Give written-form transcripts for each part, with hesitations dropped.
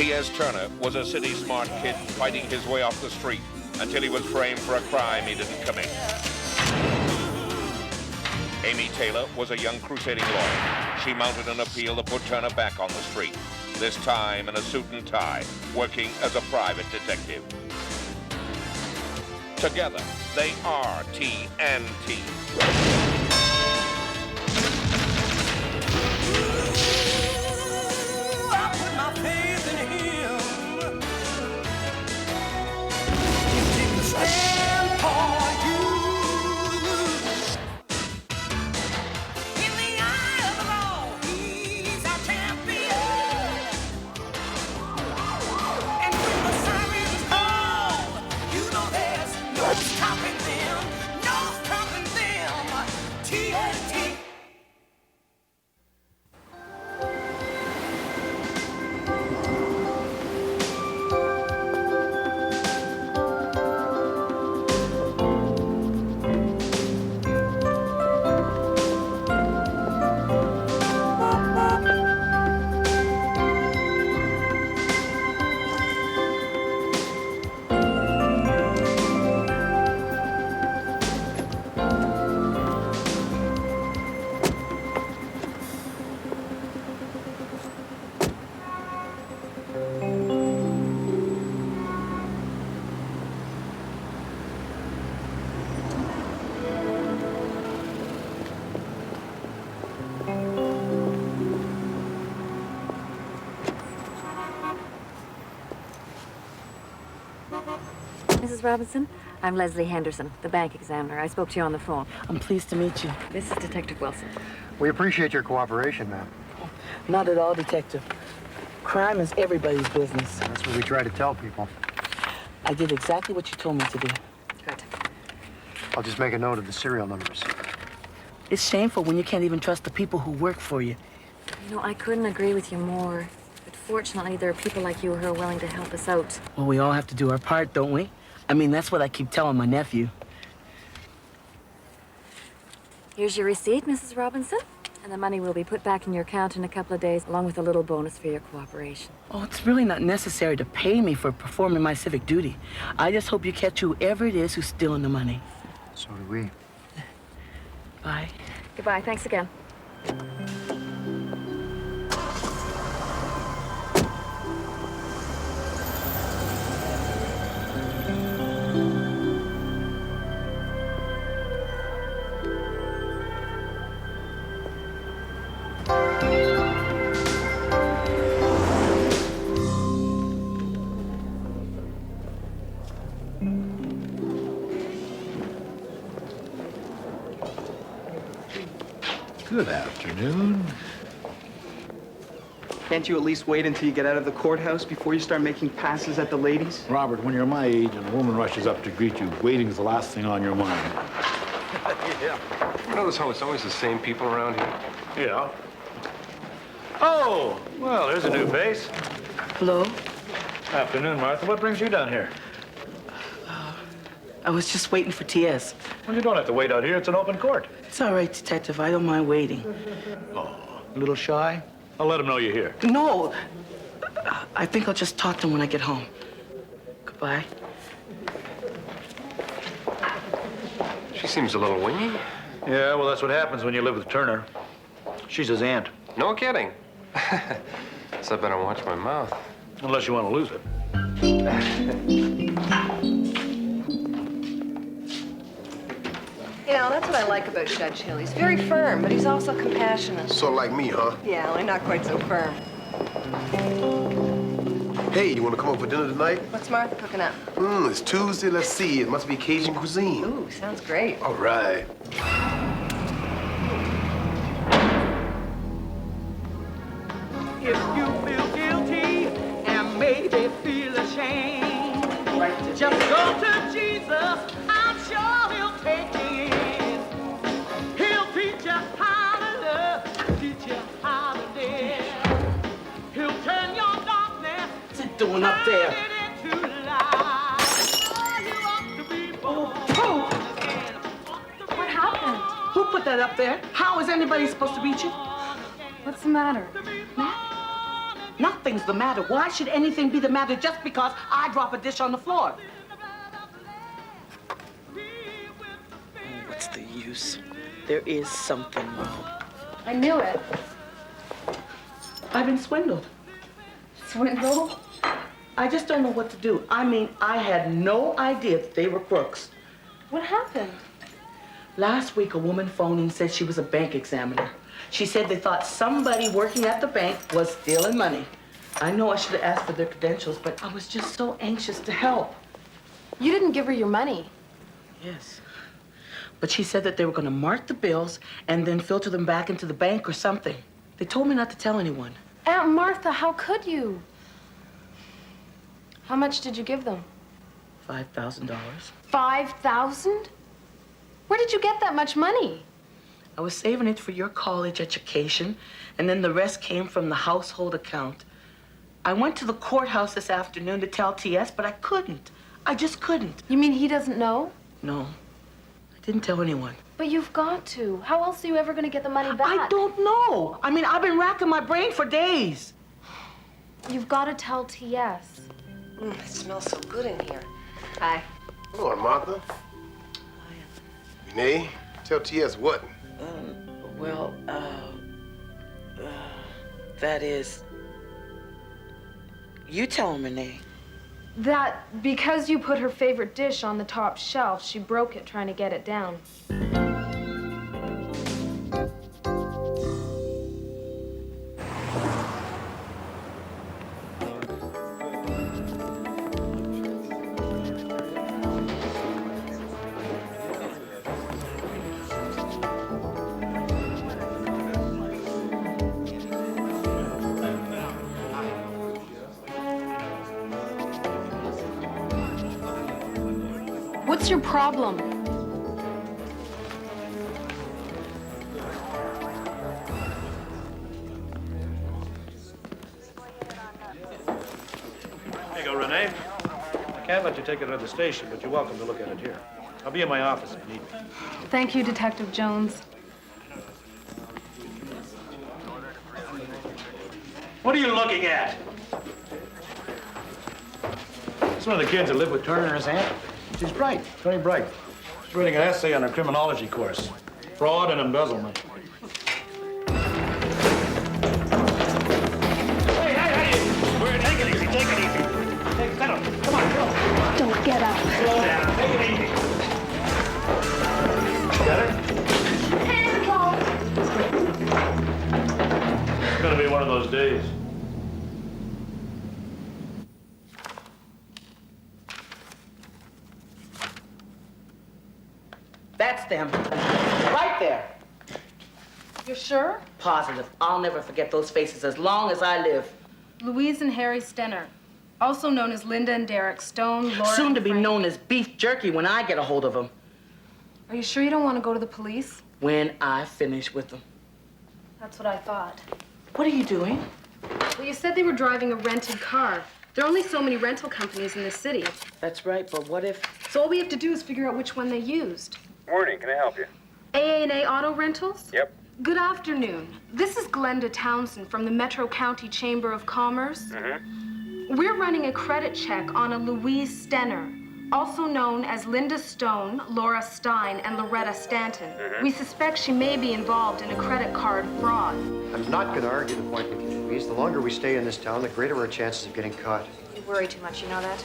T.S. Turner was a city-smart kid fighting his way off the street until he was framed for a crime he didn't commit. Amy Taylor was a young crusading lawyer. She mounted an appeal to put Turner back on the street, this time in a suit and tie, working as a private detective. Together, they are T&T. Mrs. Robinson, I'm Leslie Henderson, the bank examiner. I spoke to you on the phone. I'm pleased to meet you. This is Detective Wilson. We appreciate your cooperation, ma'am. Not at all, Detective. Crime is everybody's business. That's what we try to tell people. I did exactly what you told me to do. Good. I'll just make a note of the serial numbers. It's shameful when you can't even trust the people who work for you. You know, I couldn't agree with you more. But fortunately, there are people like you who are willing to help us out. Well, we all have to do our part, don't we? I mean, that's what I keep telling my nephew. Here's your receipt, Mrs. Robinson. And the money will be put back in your account in a couple of days, along with a little bonus for your cooperation. Oh, it's really not necessary to pay me for performing my civic duty. I just hope you catch whoever it is who's stealing the money. So do we. Bye. Goodbye. Thanks again. Good afternoon. Can't you at least wait until you get out of the courthouse before you start making passes at the ladies? Robert, when you're my age and a woman rushes up to greet you, waiting is the last thing on your mind. Yeah. You notice how it's always the same people around here? Yeah. Oh, well, there's a new face. Hello? Afternoon, Martha. What brings you down here? I was just waiting for T.S. Well, you don't have to wait out here. It's an open court. It's all right, Detective. I don't mind waiting. Oh, a little shy? I'll let him know you're here. No. I think I'll just talk to him when I get home. Goodbye. She seems a little wingy. Yeah, well, that's what happens when you live with Turner. She's his aunt. No kidding. So I better watch my mouth. Unless you want to lose it. You know, that's what I like about Judge Hill. He's very firm, but he's also compassionate. Sort of like me, huh? Yeah, only not quite so firm. Hey, you want to come over for dinner tonight? What's Martha cooking up? It's Tuesday. Let's see. It must be Cajun cuisine. Ooh, sounds great. All right. If you feel guilty and maybe feel ashamed, just go to Jesus. I'm sure he'll take you in. He'll teach you how to love, teach you how to live. He'll turn your darkness. What's it doing up there? Into light. You ought to be born again. What happened? Who put that up there? How is anybody supposed to beat you? What's the matter? Matt? Nothing's the matter. Why should anything be the matter just because I drop a dish on the floor? What's the use? There is something wrong. I knew it. I've been swindled. Swindle? I just don't know what to do. I mean, I had no idea that they were crooks. What happened? Last week, a woman phoned and said she was a bank examiner. She said they thought somebody working at the bank was stealing money. I know I should have asked for their credentials, but I was just so anxious to help. You didn't give her your money. Yes. But she said that they were going to mark the bills and then filter them back into the bank or something. They told me not to tell anyone. Aunt Martha, how could you? How much did you give them? $5,000. 5,000? Where did you get that much money? I was saving it for your college education, and then the rest came from the household account. I went to the courthouse this afternoon to tell TS, but I couldn't. I just couldn't. You mean he doesn't know? No. I didn't tell anyone. But you've got to. How else are you ever going to get the money back? I don't know. I mean, I've been racking my brain for days. You've got to tell TS. It smells so good in here. Hi. Come on, Martha. Renee, tell TS what? That is... You tell him, Renee. That because you put her favorite dish on the top shelf, she broke it trying to get it down. What's your problem? There you go, Renee. I can't let you take it to the station, but you're welcome to look at it here. I'll be in my office if you need me. Thank you, Detective Jones. What are you looking at? It's one of the kids that live with Turner and his aunt. She's bright, very bright. She's writing an essay on her criminology course. Fraud and embezzlement. Hey! Take it easy, take it easy. Come on, go. Don't get up. Slow down, take it easy. Got it? It's gonna be one of those days. That's them. Right there. You're sure? Positive. I'll never forget those faces as long as I live. Louise and Harry Stenner, also known as Linda and Derek Stone, Laura Soon to be Frank. known as beef jerky when I get a hold of them. Are you sure you don't want to go to the police? When I finish with them. That's what I thought. What are you doing? Well, you said they were driving a rented car. There are only so many rental companies in this city. That's right, but what if... So all we have to do is figure out which one they used. Morning, can I help you? AANA Auto Rentals? Yep. Good afternoon. This is Glenda Townsend from the Metro County Chamber of Commerce. We're running a credit check on a Louise Stenner, also known as Linda Stone, Laura Stein, and Loretta Stanton. We suspect she may be involved in a credit card fraud. I'm not going to argue the point with you, Louise. The longer we stay in this town, the greater our chances of getting caught. You worry too much, you know that?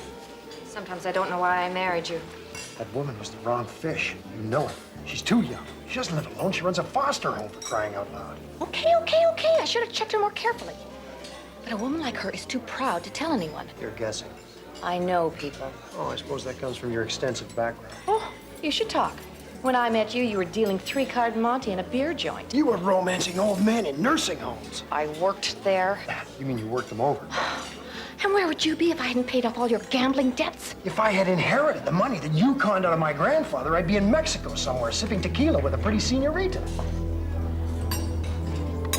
Sometimes I don't know why I married you. That woman was the wrong fish. You know it. She's too young. She doesn't live alone. She runs a foster home, for crying out loud. Okay. I should have checked her more carefully. But a woman like her is too proud to tell anyone. You're guessing. I know people. Oh, I suppose that comes from your extensive background. Oh, you should talk. When I met you, you were dealing 3-card Monte in a beer joint. You were romancing old men in nursing homes. I worked there. You mean you worked them over? And where would you be if I hadn't paid off all your gambling debts? If I had inherited the money that you conned out of my grandfather, I'd be in Mexico somewhere sipping tequila with a pretty senorita.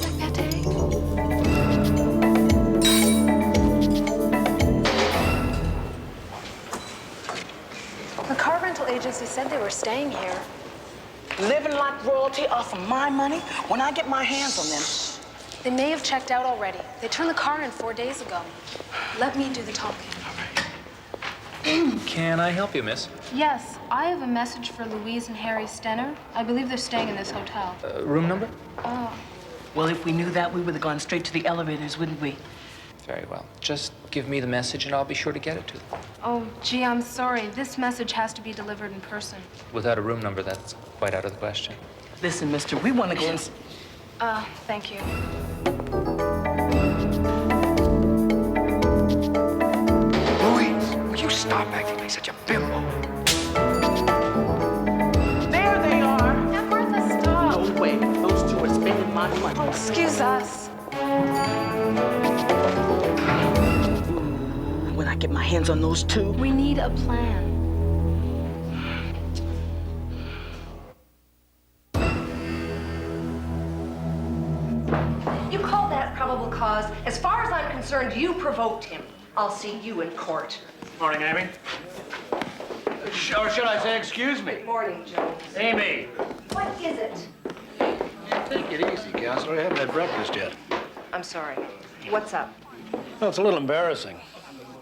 Like that, eh? The car rental agency said they were staying here. Living like royalty off of my money? When I get my hands on them, They may have checked out already. They turned the car in 4 days ago. Let me do the talking. Can I help you, miss? Yes, I have a message for Louise and Harry Stenner. I believe they're staying in this hotel. Room number? Oh. Well, if we knew that, we would have gone straight to the elevators, wouldn't we? Very well. Just give me the message and I'll be sure to get it to them. Oh, gee, I'm sorry. This message has to be delivered in person. Without a room number, that's quite out of the question. Listen, mister, we want to go and... Thank you. Louise, will you stop acting like such a bimbo? There they are. Now, Martha, stop. No way. Those two are spending my money. Oh, excuse us. When I get my hands on those two... We need a plan. You call that probable cause? As far as I'm concerned, you provoked him. I'll see you in court. Morning, Amy. Or should I say, excuse me? Morning, Jones. Amy. What is it? Take it easy, Counselor. I haven't had breakfast yet. I'm sorry. What's up? Well, it's a little embarrassing.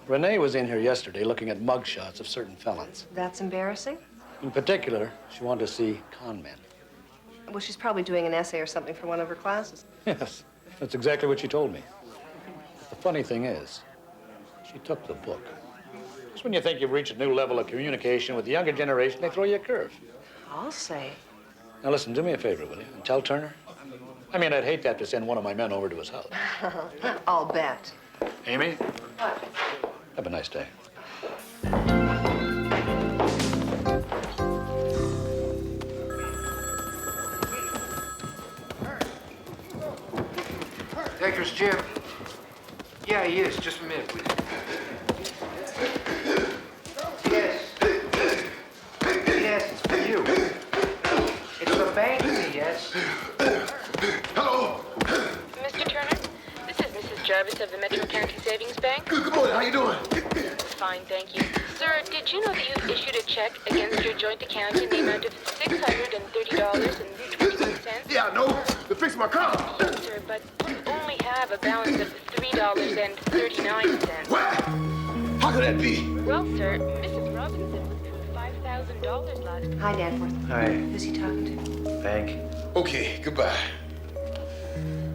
Renee was in here yesterday looking at mugshots of certain felons. That's embarrassing? In particular, she wanted to see con men. Well, she's probably doing an essay or something for one of her classes. Yes, that's exactly what she told me. But the funny thing is, she took the book. Just when you think you've reached a new level of communication with the younger generation, they throw you a curve. I'll say. Now listen, do me a favor, will you? And tell Turner. I mean, I'd hate to have to send one of my men over to his house. I'll bet. Amy? What? Have a nice day. Decker's Jim. Yeah, he is. Just a minute, please. Yes. Yes, it's for you. It's the bank fee, yes. Hello. Mr. Turner, this is Mrs. Jarvis of the Metro County Savings Bank. Good morning. How you doing? Fine, thank you. Sir, did you know that you've issued a check against your joint account in the amount of $630.21? Yeah, I know. To fix my car. Yes, sir, but you only have a balance of $3.39. What? How could that be? Well, sir, Mrs. Robinson withdrew $5,000 last week. Hi, Danforth. Hi. Who's he talking to? Bank. Okay, goodbye.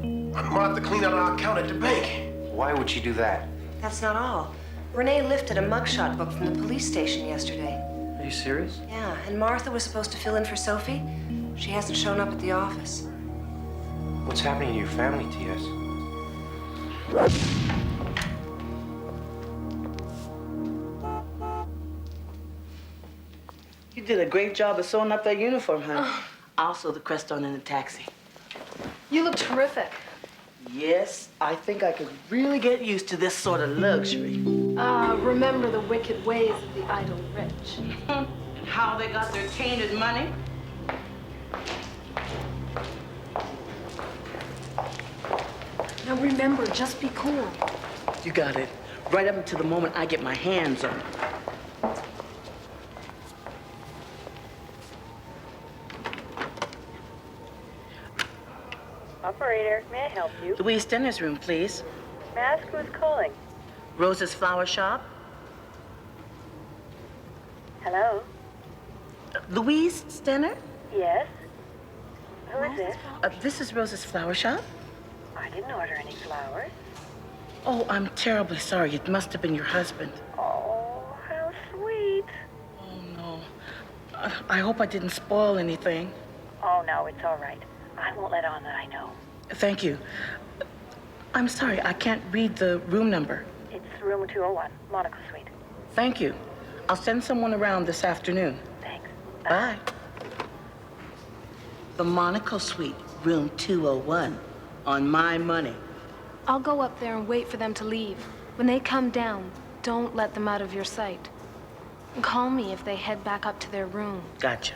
I'm about to clean out our account at the bank. Why would she do that? That's not all. Renee lifted a mugshot book from the police station yesterday. Are you serious? Yeah, and Martha was supposed to fill in for Sophie. She hasn't shown up at the office. What's happening to your family, T.S.? You did a great job of sewing up that uniform, honey. I'll sew the crest on in the taxi. You look terrific. Yes, I think I could really get used to this sort of luxury. Remember the wicked ways of the idle rich. How they got their tainted money? Now remember, just be cool. You got it. Right up until the moment I get my hands on it. Operator, may I help you? Louise Stenner's room, please. May I ask who's calling? Rose's Flower Shop. Hello? Louise Stenner? Yes? Who is this? This is Rose's Flower Shop. I didn't order any flowers. Oh, I'm terribly sorry. It must have been your husband. Oh, how sweet. Oh, no. I hope I didn't spoil anything. Oh, no, it's all right. I won't let on that I know. Thank you. I'm sorry, I can't read the room number. It's room 201, Monaco Suite. Thank you. I'll send someone around this afternoon. Thanks. Bye. The Monaco Suite, room 201, on my money. I'll go up there and wait for them to leave. When they come down, don't let them out of your sight. Call me if they head back up to their room. Gotcha.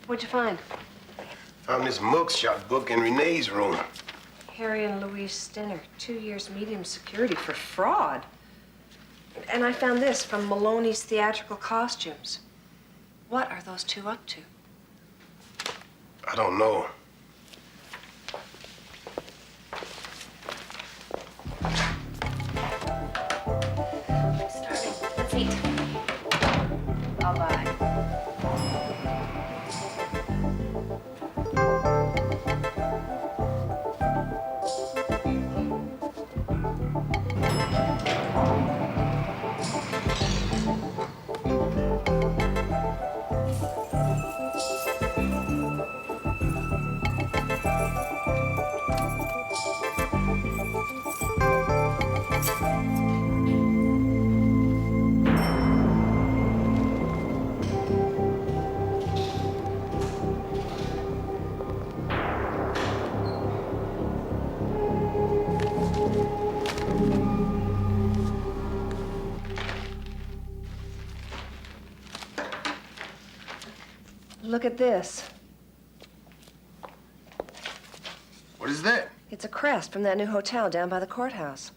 What'd you find? Found this mugshot book in Renee's room. Harry and Louise Stenner, 2 years medium security for fraud. And I found this from Maloney's Theatrical Costumes. What are those two up to? I don't know. Starting. Let's eat. Bye-bye. Look at this. What is that? It's a crest from that new hotel down by the courthouse.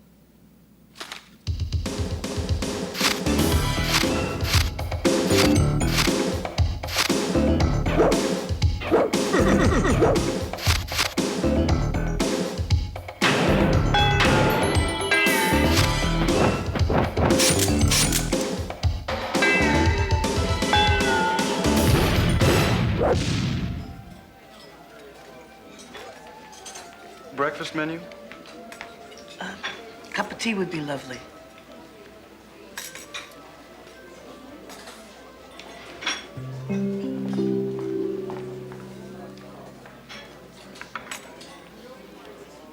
Breakfast menu? Cup of tea would be lovely.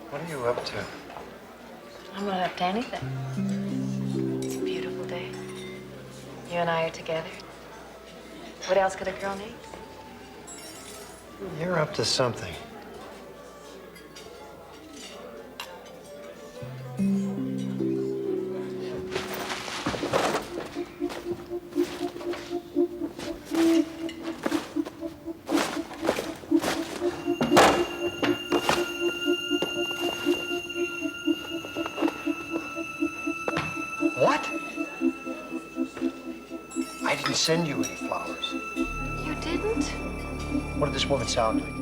What are you up to? I'm not up to anything. It's a beautiful day. You and I are together. What else could a girl need? You're up to something. What? I didn't send you any flowers. You didn't? What did this woman sound like?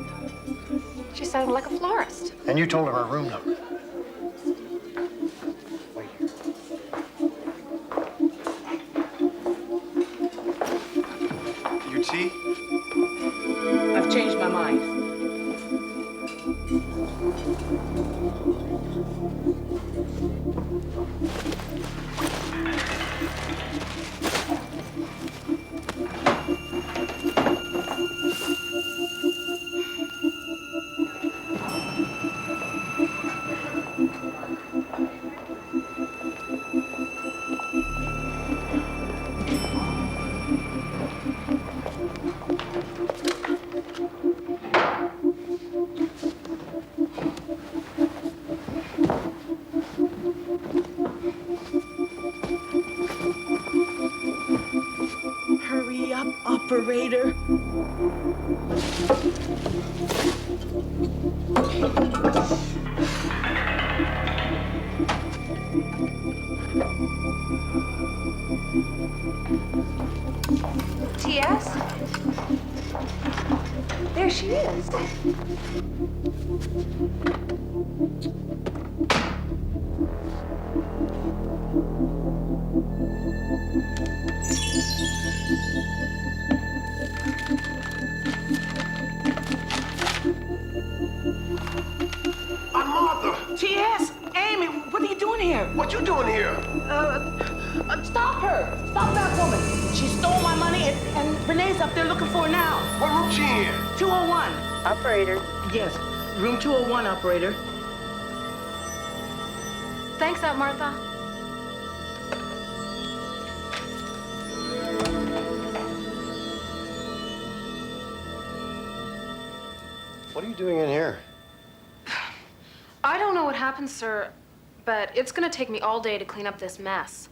She sounded like a florist. And you told her her room number. Wait here. Your tea? I've changed my mind. Hurry up, operator. T.S.? There she is. Martha! T.S. Amy, what are you doing here? What you doing here? Stop her! Stop that woman! She stole my money and Renee's up there looking for her now. What room she in? 201. Operator. Yes, room 201, operator. Thanks, Aunt Martha. What are you doing in here? I don't know what happened, sir, but it's gonna take me all day to clean up this mess.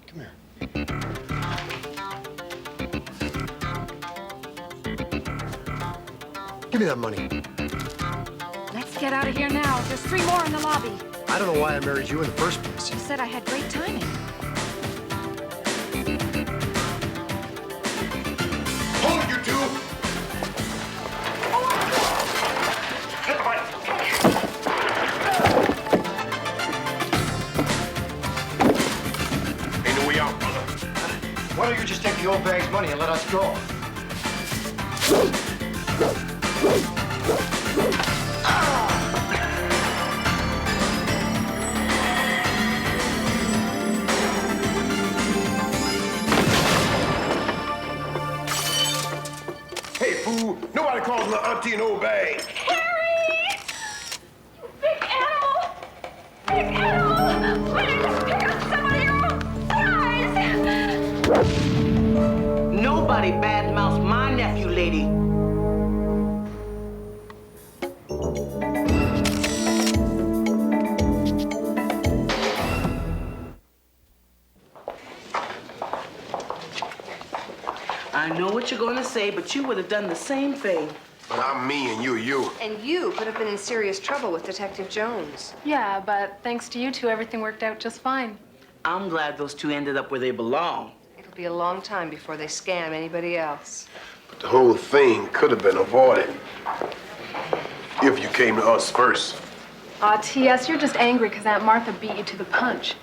Come here. Give me that money. Let's get out of here now. There's 3 more in the lobby. I don't know why I married you in the first place. She said I had great timing. Hold it, you two! Ain't no way out, brother. Why don't you just take the old bag's money and let us go? Hey, fool, nobody calls my auntie an old bag. Harry! Big animal! Big animal! Please pick up some of your own size! Nobody badmouths my nephew, lady. I know what you're going to say, but you would have done the same thing. But I'm me and you're you. And you could have been in serious trouble with Detective Jones. Yeah, but thanks to you two, everything worked out just fine. I'm glad those two ended up where they belong. It'll be a long time before they scam anybody else. But the whole thing could have been avoided if you came to us first. Aw, T.S., you're just angry because Aunt Martha beat you to the punch.